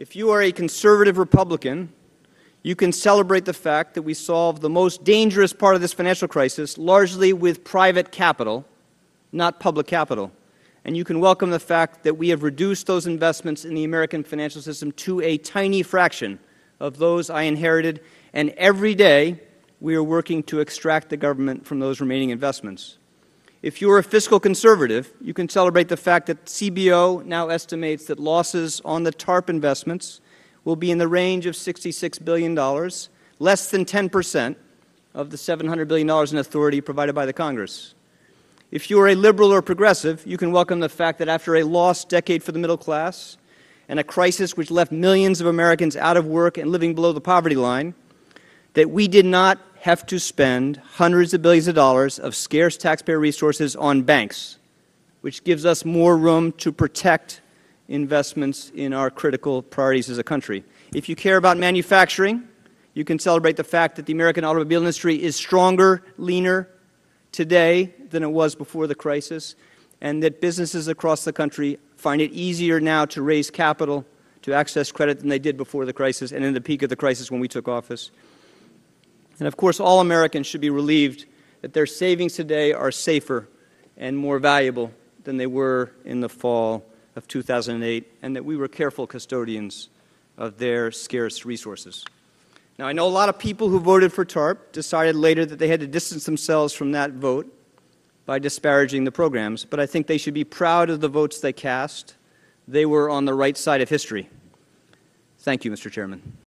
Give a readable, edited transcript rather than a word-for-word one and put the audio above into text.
If you are a conservative Republican, you can celebrate the fact that we solved the most dangerous part of this financial crisis largely with private capital, not public capital. And you can welcome the fact that we have reduced those investments in the American financial system to a tiny fraction of those I inherited, and every day we are working to extract the government from those remaining investments. If you are a fiscal conservative, you can celebrate the fact that CBO now estimates that losses on the TARP investments will be in the range of $66 billion, less than 10% of the $700 billion in authority provided by the Congress. If you are a liberal or progressive, you can welcome the fact that after a lost decade for the middle class and a crisis which left millions of Americans out of work and living below the poverty line, that we did not have to spend hundreds of billions of dollars of scarce taxpayer resources on banks, which gives us more room to protect investments in our critical priorities as a country. If you care about manufacturing, you can celebrate the fact that the American automobile industry is stronger, leaner today than it was before the crisis, and that businesses across the country find it easier now to raise capital, to access credit than they did before the crisis and in the peak of the crisis when we took office. And of course, all Americans should be relieved that their savings today are safer and more valuable than they were in the fall of 2008, and that we were careful custodians of their scarce resources. Now, I know a lot of people who voted for TARP decided later that they had to distance themselves from that vote by disparaging the programs, but I think they should be proud of the votes they cast. They were on the right side of history. Thank you, Mr. Chairman.